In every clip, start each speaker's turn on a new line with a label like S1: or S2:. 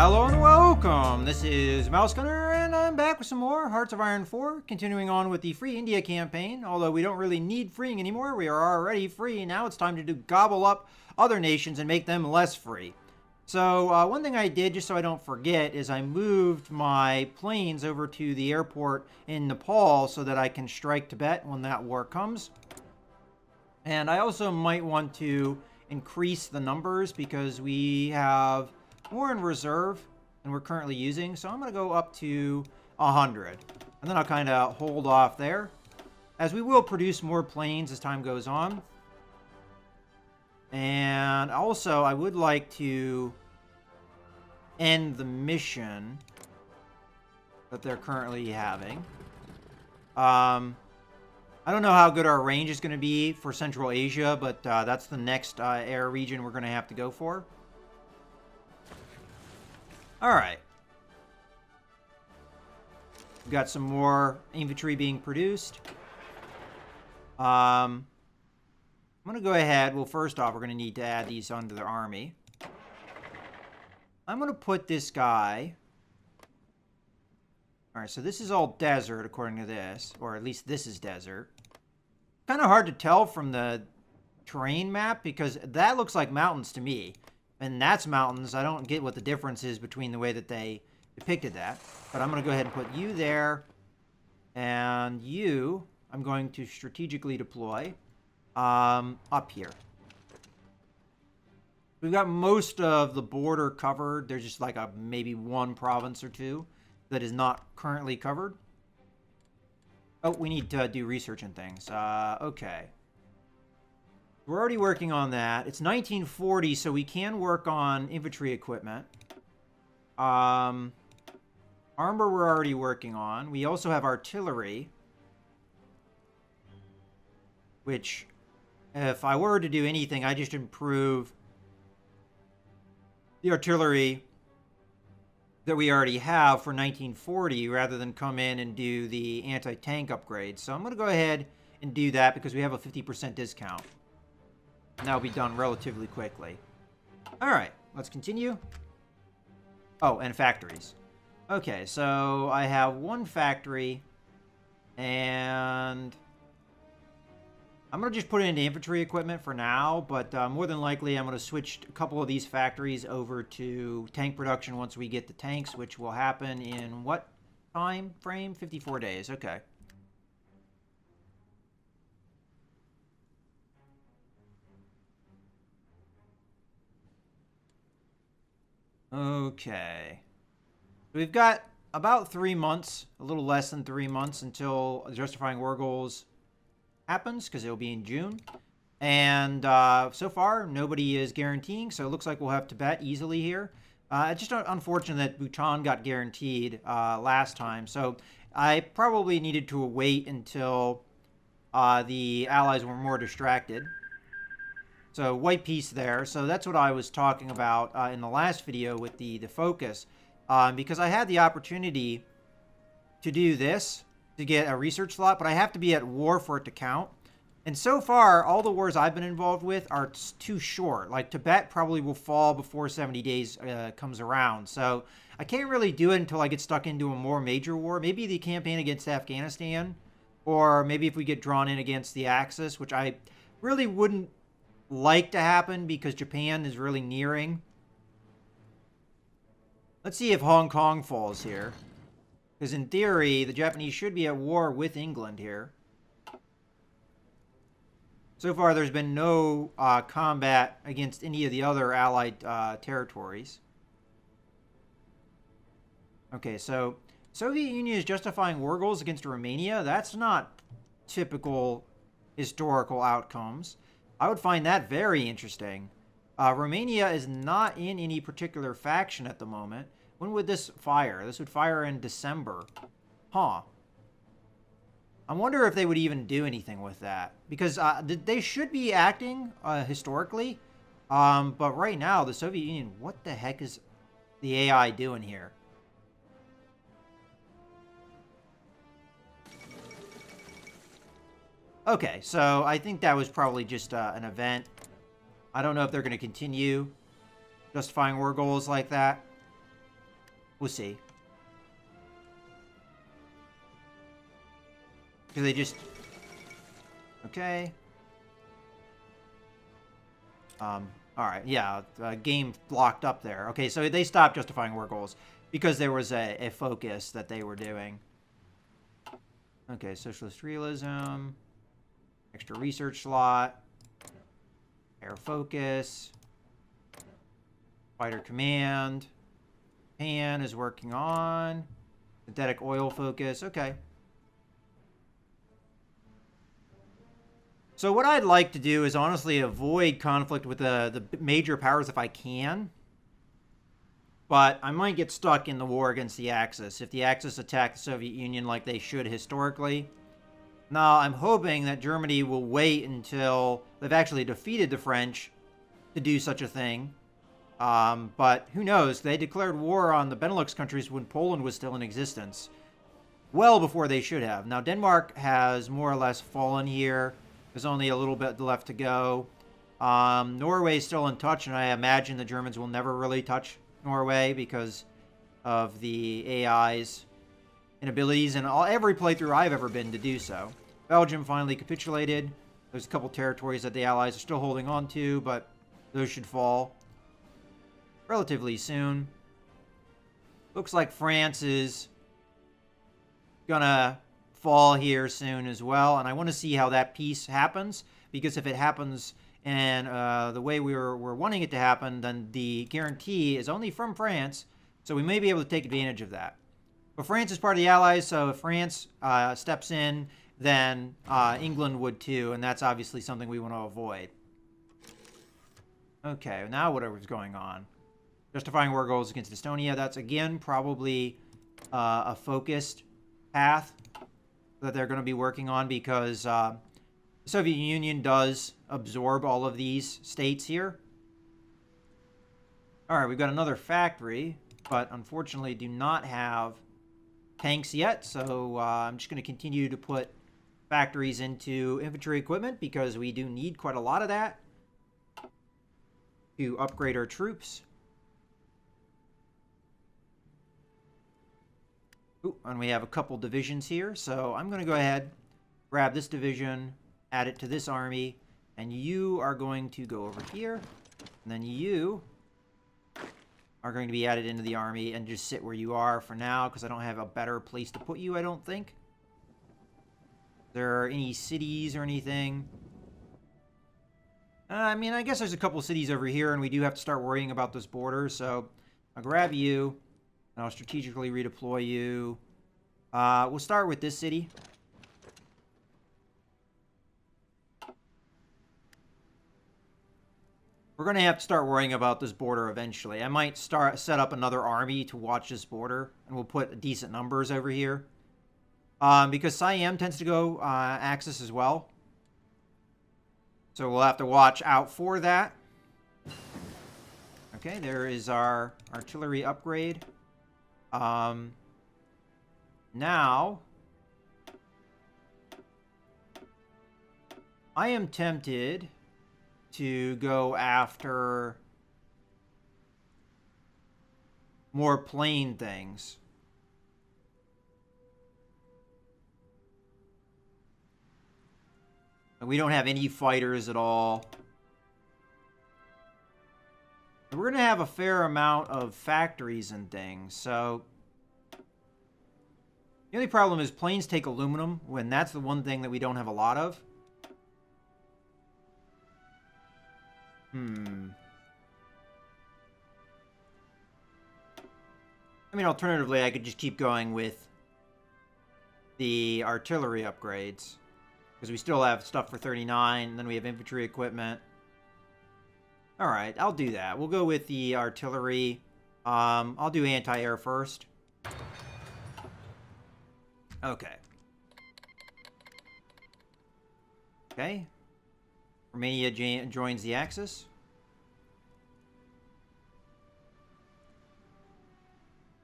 S1: Hello and welcome! This is Mouse Gunner, and I'm back with some more Hearts of Iron 4, continuing on with the Free India campaign. Although we don't really need freeing anymore, we are already free. Now it's time to gobble up other nations and make them less free. So one thing I did, just so I don't forget, is I moved my planes over to the airport in Nepal so that I can strike Tibet when that war comes. And I also might want to increase the numbers because we have more in reserve than we're currently using. So I'm going to go up to 100. And then I'll kind of hold off there, as we will produce more planes as time goes on. And also, I would like to end the mission that they're currently having. I don't know how good our range is going to be for Central Asia, but that's the next air region we're going to have to go for. Alright. We've got some more infantry being produced. I'm going to go ahead. Well, first off, we're going to need to add these onto their army. I'm going to put this guy... Alright, so this is all desert, according to this. Or at least this is desert. Kind of hard to tell from the terrain map, because that looks like mountains to me. And that's mountains. I don't get what the difference is between the way that they depicted that. But I'm going to go ahead and put you there. And you, I'm going to strategically deploy up here. We've got most of the border covered. There's just like maybe one province or two that is not currently covered. Oh, we need to do research and things. Okay. We're already working on that. It's 1940, so we can work on infantry equipment. Armor we're already working on. We also have artillery, which, if I were to do anything, I just improve the artillery that we already have for 1940 rather than come in and do the anti-tank upgrade. So I'm going to go ahead and do that because we have a 50% discount. And that'll be done relatively quickly. Alright, let's continue. Oh, and factories. Okay, so I have one factory, and I'm going to just put it into infantry equipment for now, but more than likely I'm going to switch a couple of these factories over to tank production once we get the tanks, which will happen in what time frame? 54 days, okay. Okay. We've got about 3 months, a little less than 3 months, until Justifying War Goals happens, because it'll be in June. And so far, nobody is guaranteeing, so it looks like we'll have Tibet easily here. It's just unfortunate that Bhutan got guaranteed last time, so I probably needed to wait until the allies were more distracted. So white piece there. So that's what I was talking about in the last video with the focus. Because I had the opportunity to do this, to get a research slot, but I have to be at war for it to count. And so far, all the wars I've been involved with are too short. Like Tibet probably will fall before 70 days comes around. So I can't really do it until I get stuck into a more major war. Maybe the campaign against Afghanistan, or maybe if we get drawn in against the Axis, which I really wouldn't like to happen because Japan is really nearing. Let's see if Hong Kong falls here. Because in theory, the Japanese should be at war with England here. So far, there's been no combat against any of the other allied territories. Okay, so Soviet Union is justifying war goals against Romania. That's not typical historical outcomes. I would find that very interesting. Romania is not in any particular faction at the moment. When would this fire? This would fire in December. Huh. I wonder if they would even do anything with that. Because they should be acting historically. But right now, the Soviet Union, what the heck is the AI doing here? Okay, so I think that was probably just an event. I don't know if they're going to continue justifying war goals like that. We'll see. Because they just... Okay. Alright, yeah. Game blocked up there. Okay, so they stopped justifying war goals because there was a focus that they were doing. Okay, socialist realism. Extra research slot. Air focus. Fighter command. Japan is working on. Synthetic oil focus. Okay. So what I'd like to do is honestly avoid conflict with the major powers if I can. But I might get stuck in the war against the Axis if the Axis attack the Soviet Union like they should historically. Now, I'm hoping that Germany will wait until they've actually defeated the French to do such a thing. But who knows? They declared war on the Benelux countries when Poland was still in existence. Well before they should have. Now, Denmark has more or less fallen here. There's only a little bit left to go. Norway's still in touch, and I imagine the Germans will never really touch Norway because of the AI's inabilities and every playthrough I've ever been to do so. Belgium finally capitulated. There's a couple territories that the Allies are still holding on to, but those should fall relatively soon. Looks like France is gonna fall here soon as well, and I want to see how that peace happens, because if it happens and the way we're wanting it to happen, then the guarantee is only from France, so we may be able to take advantage of that. But France is part of the Allies, so if France steps in, then England would too, and that's obviously something we want to avoid. Okay, now whatever's going on. Justifying war goals against Estonia, that's again probably a focused path that they're going to be working on, because the Soviet Union does absorb all of these states here. Alright, we've got another factory, but unfortunately do not have tanks yet, so I'm just going to continue to put factories into infantry equipment, because we do need quite a lot of that to upgrade our troops. Ooh, and we have a couple divisions here, so I'm going to go ahead, grab this division, add it to this army, and you are going to go over here, and then you are going to be added into the army and just sit where you are for now, because I don't have a better place to put you, I don't think. There are any cities or anything? I mean, I guess there's a couple cities over here, and we do have to start worrying about this border, so I'll grab you. I'll strategically redeploy you. We'll start with this city. We're going to have to start worrying about this border eventually. I might set up another army to watch this border, and we'll put decent numbers over here. Because Siam tends to go Axis as well. So we'll have to watch out for that. Okay, there is our artillery upgrade. Now, I am tempted to go after more plain things. We don't have any fighters at all. We're going to have a fair amount of factories and things, so the only problem is planes take aluminum, when that's the one thing that we don't have a lot of. I mean, alternatively, I could just keep going with the artillery upgrades, because we still have stuff for 39, and then we have infantry equipment. Alright, I'll do that. We'll go with the artillery. I'll do anti-air first. Okay. Okay. Romania joins the Axis.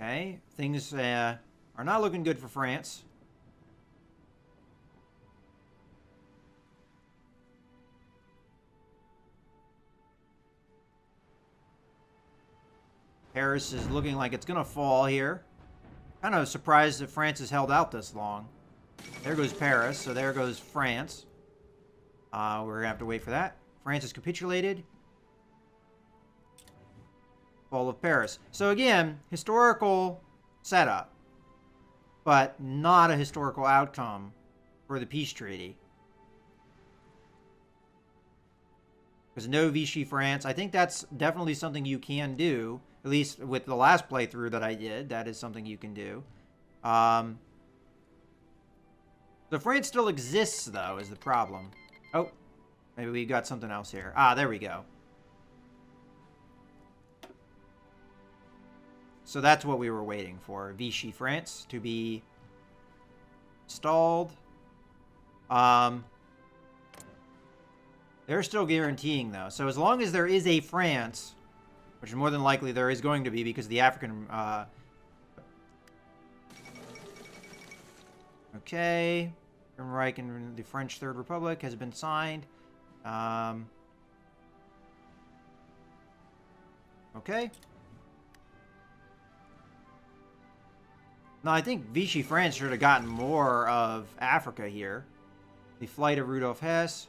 S1: Okay. Things are not looking good for France. Paris is looking like it's going to fall here. Kind of surprised that France has held out this long. There goes Paris, so there goes France. We're going to have to wait for that. France has capitulated. Fall of Paris. So again, historical setup, but not a historical outcome for the peace treaty. Because no Vichy France. I think that's definitely something you can do. At least with the last playthrough that I did, that is something you can do. So France still exists, though, is the problem. Oh, maybe we got something else here. Ah, there we go. So that's what we were waiting for. Vichy France to be installed. They're still guaranteeing, though. So as long as there is a France, which is more than likely there is going to be because the African... okay. Reich and the French Third Republic has been signed. Okay. No, I think Vichy France should have gotten more of Africa here. The flight of Rudolf Hess.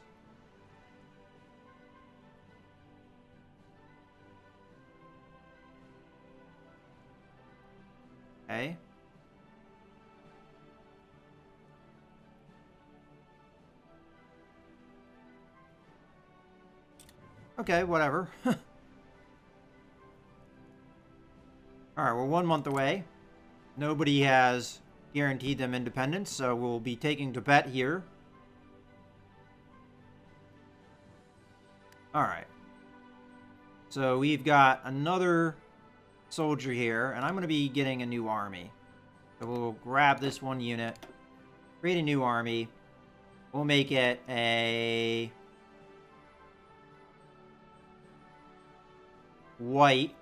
S1: Okay. Okay, whatever. Alright, we're 1 month away. Nobody has guaranteed them independence, so we'll be taking Tibet here. Alright. So we've got another soldier here, and I'm going to be getting a new army. So we'll grab this one unit, create a new army. We'll make it a white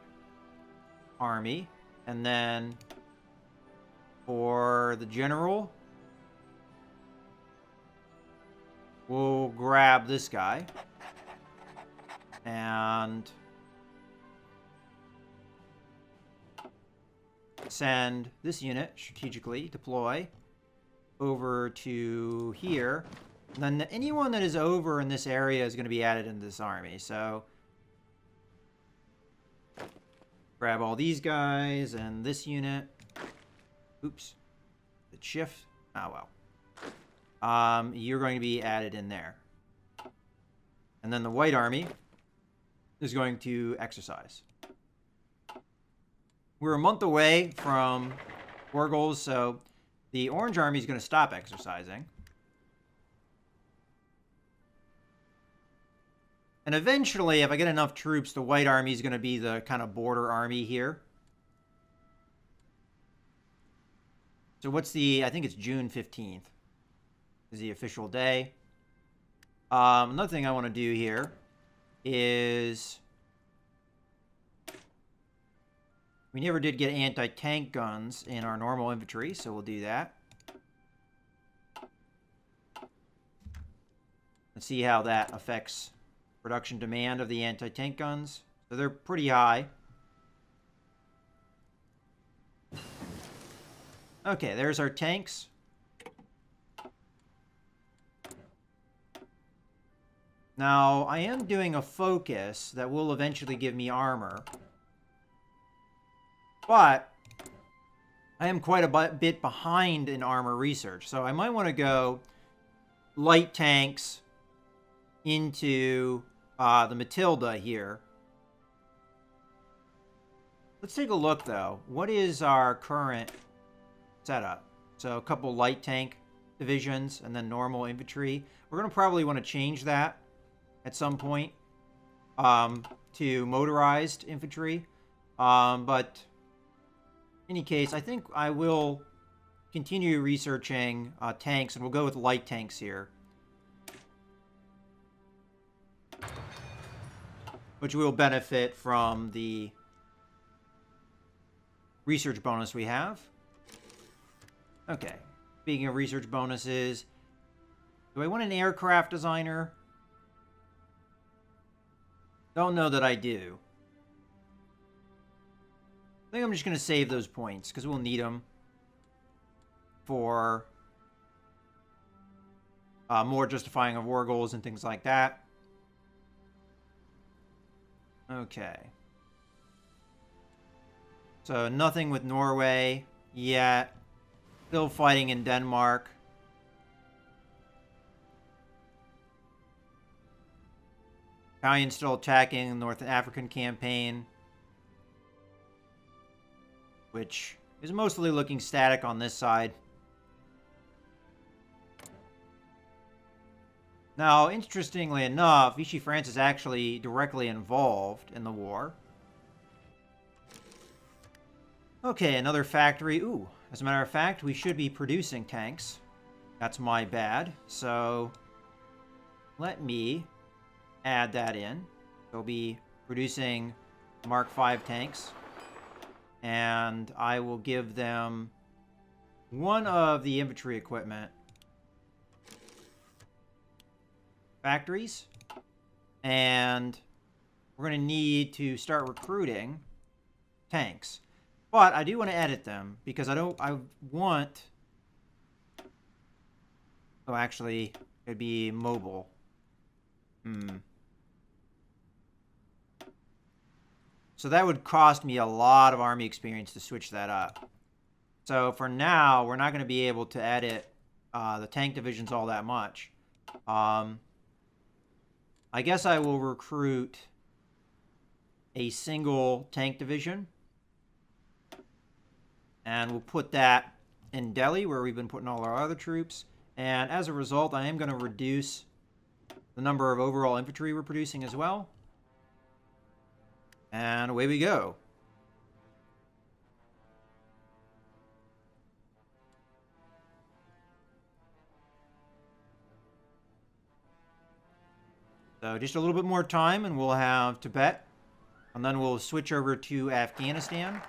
S1: army, and then for the general, we'll grab this guy and send this unit strategically, deploy over to here. And then anyone that is over in this area is going to be added into this army. So grab all these guys and this unit. Oops. The shift. Oh, well. You're going to be added in there. And then the white army is going to exercise. We're a month away from war goals, so the orange army is going to stop exercising. And eventually, if I get enough troops, the white army is going to be the kind of border army here. So what's the... I think it's June 15th is the official day. Another thing I want to do here is... we never did get anti-tank guns in our normal infantry, so we'll do that. Let's see how that affects production demand of the anti-tank guns. So they're pretty high. Okay, there's our tanks. Now, I am doing a focus that will eventually give me armor. But I am quite a bit behind in armor research. So I might want to go light tanks into the Matilda here. Let's take a look, though. What is our current setup? So a couple light tank divisions and then normal infantry. We're going to probably want to change that at some point to motorized infantry. But in any case, I think I will continue researching tanks, and we'll go with light tanks here, which will benefit from the research bonus we have. Okay, speaking of research bonuses, do I want an aircraft designer? Don't know that I do. think I'm just going to save those points because we'll need them for more justifying of war goals and things like that. Okay. So nothing with Norway yet. Still fighting in Denmark. Italians still attacking the North African campaign, which is mostly looking static on this side. Now, interestingly enough, Vichy France is actually directly involved in the war. Okay, another factory. Ooh, as a matter of fact, we should be producing tanks. That's my bad. So, let me add that in. They'll be producing Mark V tanks. And I will give them one of the infantry equipment factories, and we're going to need to start recruiting tanks. But I do want to edit them because I want, oh, actually it'd be mobile. So that would cost me a lot of army experience to switch that up. So for now, we're not going to be able to edit the tank divisions all that much. I guess I will recruit a single tank division. And we'll put that in Delhi, where we've been putting all our other troops. And as a result, I am going to reduce the number of overall infantry we're producing as well. And away we go. So just a little bit more time and we'll have Tibet. And then we'll switch over to Afghanistan.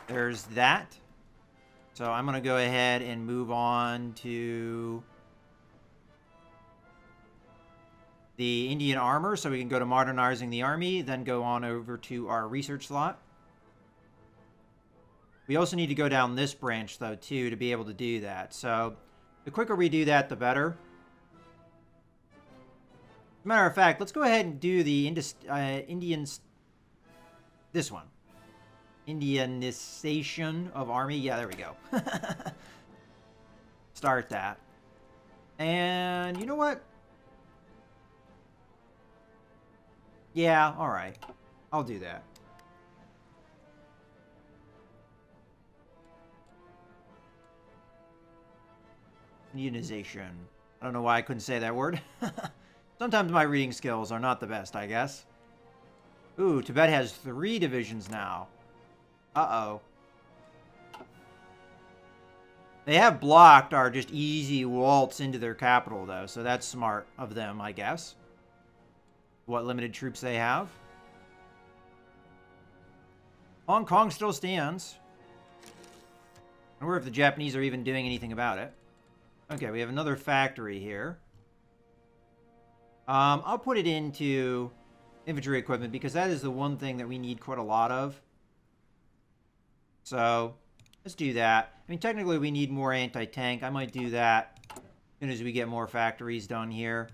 S1: There's that. So I'm going to go ahead and move on to the Indian armor so we can go to modernizing the army, then go on over to our research slot. We also need to go down this branch, though, too, to be able to do that. So the quicker we do that, the better. As a matter of fact, let's go ahead and do the Indians. This one. Indianization of army. Yeah, there we go. Start that. And you know what? Yeah, alright. I'll do that. Unionization. I don't know why I couldn't say that word. Sometimes my reading skills are not the best, I guess. Ooh, Tibet has 3 divisions now. Uh-oh. They have blocked our just easy waltz into their capital, though, so that's smart of them, I guess. What limited troops they have. Hong Kong still stands. I wonder if the Japanese are even doing anything about it. Okay, we have another factory here. I'll put it into infantry equipment because that is the one thing that we need quite a lot of. So, let's do that. I mean, technically we need more anti-tank. I might do that as soon as we get more factories done here.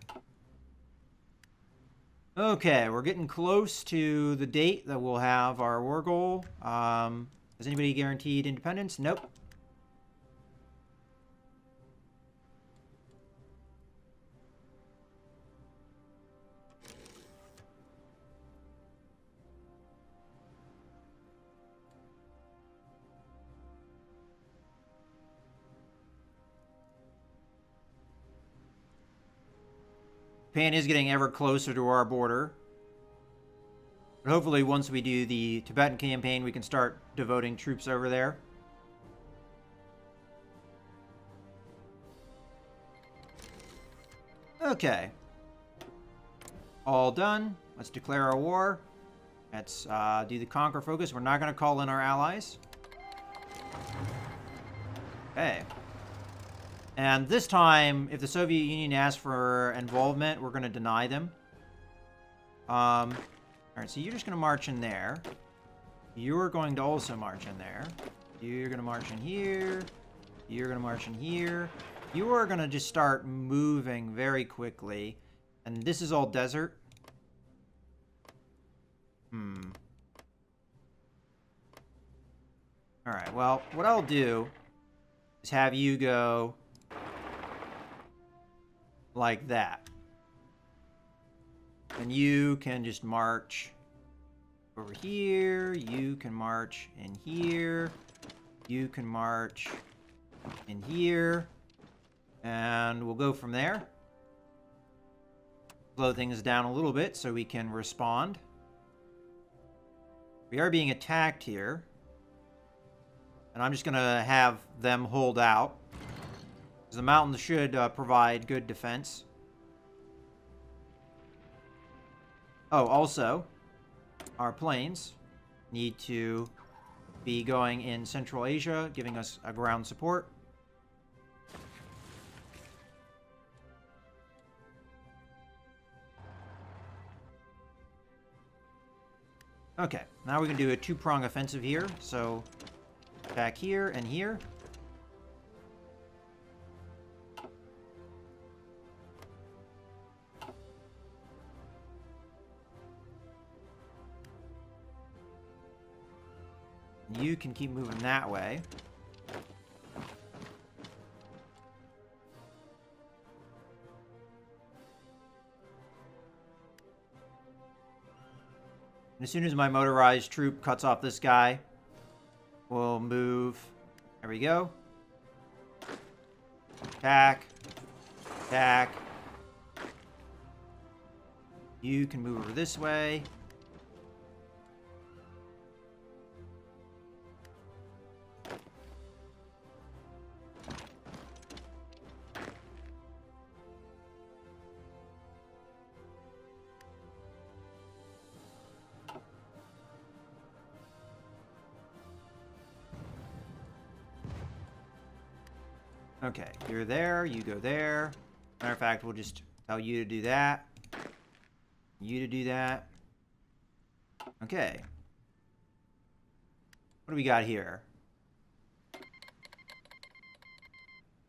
S1: Okay, we're getting close to the date that we'll have our war goal. Has anybody guaranteed independence? Nope. Japan is getting ever closer to our border. But hopefully once we do the Tibetan campaign, we can start devoting troops over there. Okay. All done. Let's declare our war. Let's do the conquer focus. We're not going to call in our allies. Okay. And this time, if the Soviet Union asks for involvement, we're going to deny them. Alright, so you're just going to march in there. You're going to also march in there. You're going to march in here. You're going to march in here. You are going to just start moving very quickly. And this is all desert. Alright, well, what I'll do is have you go like that. And you can just march over here. You can march in here. You can march in here. And we'll go from there. Slow things down a little bit so we can respond. We are being attacked here. And I'm just going to have them hold out. Because the mountains should provide good defense. Oh, also, our planes need to be going in Central Asia, giving us a ground support. Okay, now we can do a two-prong offensive here. So, attack here and here. You can keep moving that way. And as soon as my motorized troop cuts off this guy, we'll move. There we go. Attack. Attack. You can move over this way. Okay, you're there, you go there. Matter of fact, we'll just tell you to do that. You to do that. Okay. What do we got here?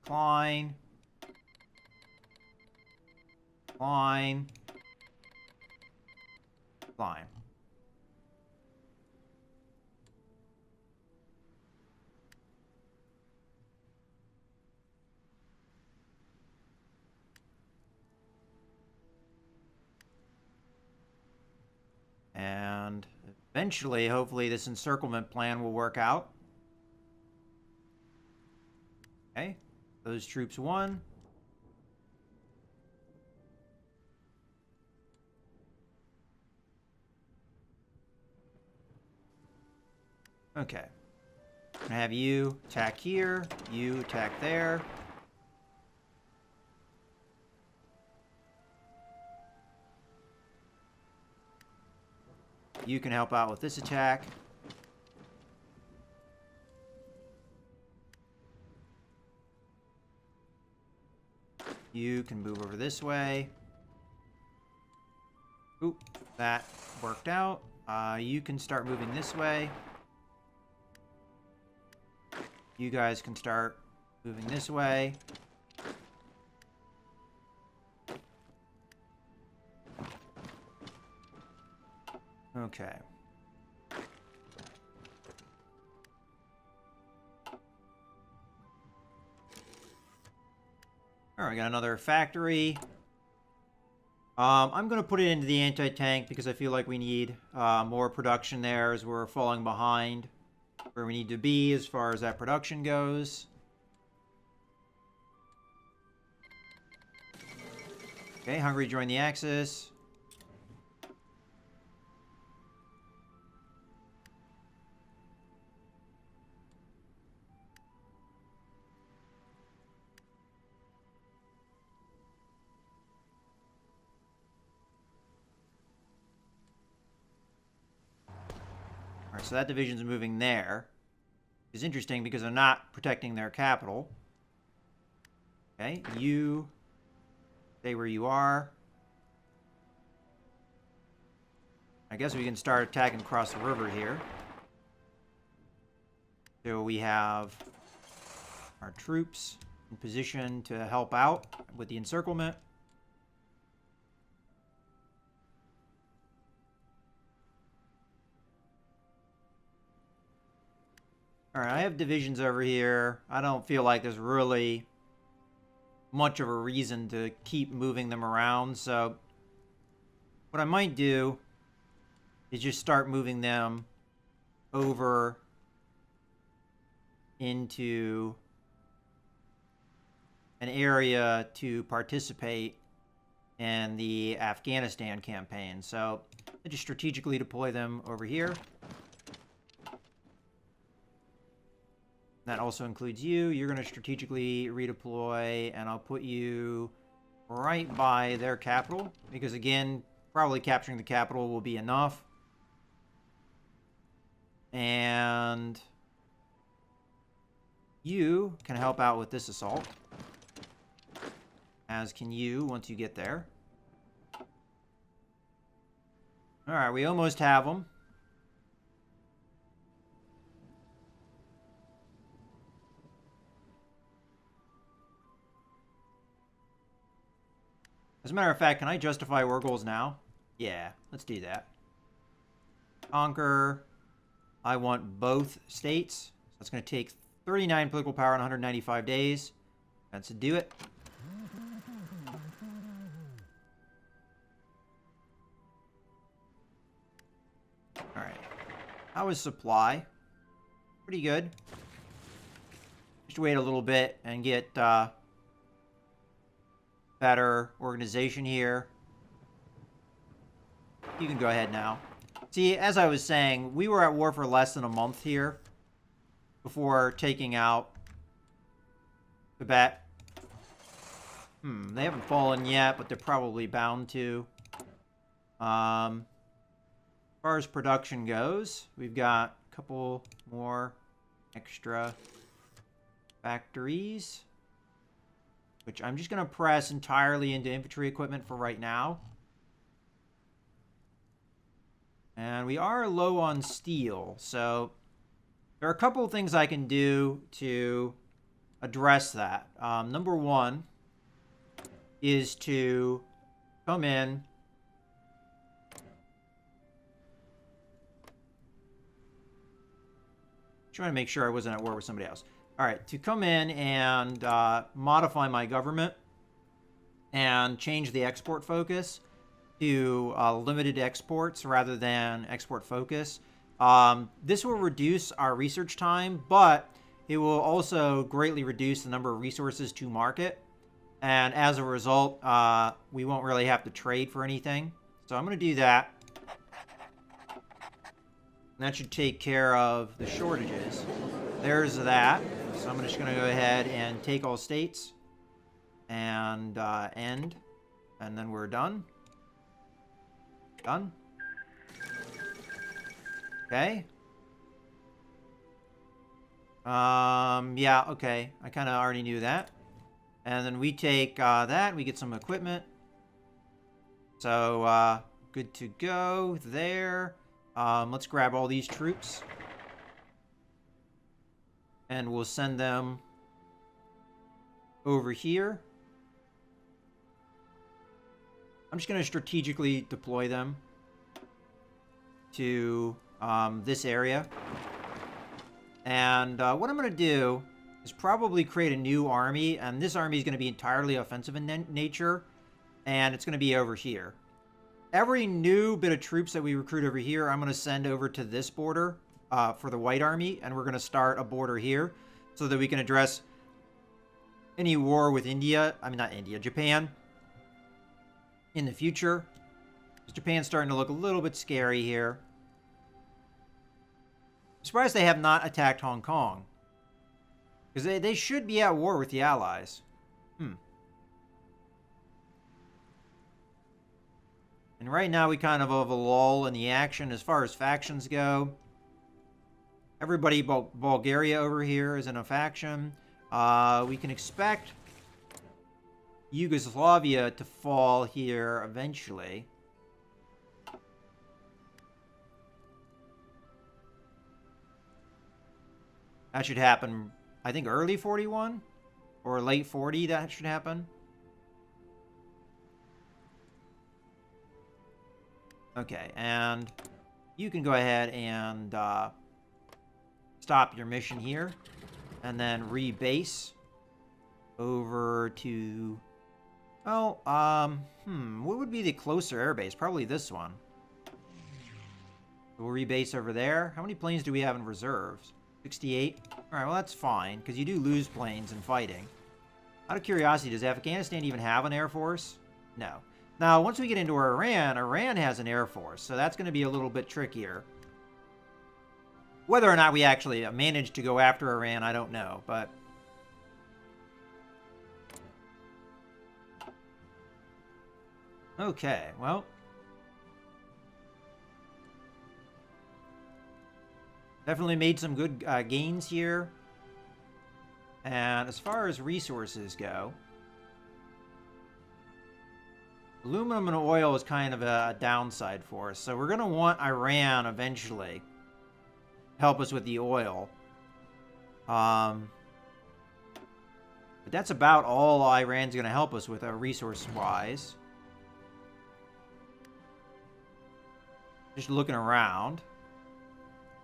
S1: Klein. Klein. Klein. And eventually, hopefully, this encirclement plan will work out. Okay, those troops won. Okay. I'm gonna have you attack here, you attack there. You can help out with this attack. You can move over this way. Oop, that worked out. You can start moving this way. You guys can start moving this way. Okay. Alright, we got another factory. I'm going to put it into the anti-tank because I feel like we need more production there as we're falling behind where we need to be as far as that production goes. Okay, Hungary joined the Axis. Alright, so that division's moving there. It's interesting because they're not protecting their capital. Okay, you stay where you are. I guess we can start attacking across the river here. So we have our troops in position to help out with the encirclement. All right, I have divisions over here. I don't feel like there's really much of a reason to keep moving them around. So what I might do is just start moving them over into an area to participate in the Afghanistan campaign. So I just strategically deploy them over here. That also includes you. You're going to strategically redeploy, and I'll put you right by their capital, because again, probably capturing the capital will be enough. And you can help out with this assault, as can you once you get there. All right, we almost have them. As a matter of fact, can I justify war goals now? Yeah, let's do that. Conquer. I want both states. So that's going to take 39 political power in 195 days. That's to do it. Alright. How is supply? Pretty good. Just wait a little bit and get better organization here. You can go ahead now. See, as I was saying, we were at war for less than a month here before taking out Tibet. They haven't fallen yet, but they're probably bound to. As far as production goes, we've got a couple more extra factories, which I'm just going to press entirely into infantry equipment for right now. And we are low on steel, so there are a couple of things I can do to address that. Number one is to come in trying to make sure I wasn't at war with somebody else. All right, to come in and modify my government and change the export focus to limited exports rather than export focus. This will reduce our research time, but it will also greatly reduce the number of resources to market. And as a result, we won't really have to trade for anything. So I'm going to do that. And that should take care of the shortages. There's that. So I'm just going to go ahead and take all states and end. And then we're done. Done. Okay. Yeah, okay. I kind of already knew that. And then we take that. We get some equipment. So, good to go there. Let's grab all these troops. And we'll send them over here. I'm just going to strategically deploy them to this area. And what I'm going to do is probably create a new army. And this army is going to be entirely offensive in nature. And it's going to be over here. Every new bit of troops that we recruit over here, I'm going to send over to this border for the White Army. And we're going to start a border here so that we can address any war with India. I mean, not India, Japan. In the future. Japan's starting to look a little bit scary here. I'm surprised they have not attacked Hong Kong. Because they should be at war with the Allies. And right now we kind of have a lull in the action as far as factions go. Everybody, Bulgaria over here is in a faction. We can expect Yugoslavia to fall here eventually. That should happen, I think, early 41 or late 40. That should happen. Okay, and you can go ahead and stop your mission here, and then rebase over to, oh, what would be the closer airbase? Probably this one. We'll rebase over there. How many planes do we have in reserves? 68. All right, well, that's fine, because you do lose planes in fighting. Out of curiosity, does Afghanistan even have an air force? No. Now, once we get into Iran, Iran has an air force, so that's going to be a little bit trickier. Whether or not we actually manage to go after Iran, I don't know, but... Okay, well... Definitely made some good gains here. And as far as resources go, aluminum and oil is kind of a downside for us. So we're going to want Iran eventually help us with the oil. But that's about all Iran's going to help us with resource-wise. Just looking around.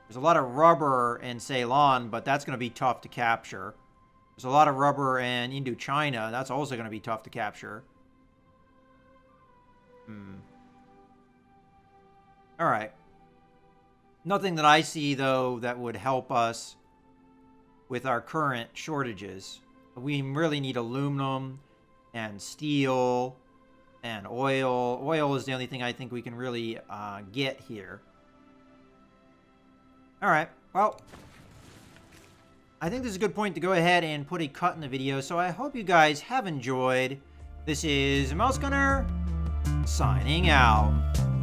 S1: There's a lot of rubber in Ceylon, but that's going to be tough to capture. There's a lot of rubber in Indochina. That's also going to be tough to capture. All right. Nothing that I see, though, that would help us with our current shortages. We really need aluminum and steel and oil. Oil is the only thing I think we can really get here. All right, well, I think this is a good point to go ahead and put a cut in the video, so I hope you guys have enjoyed. This is Mouse Gunner, signing out.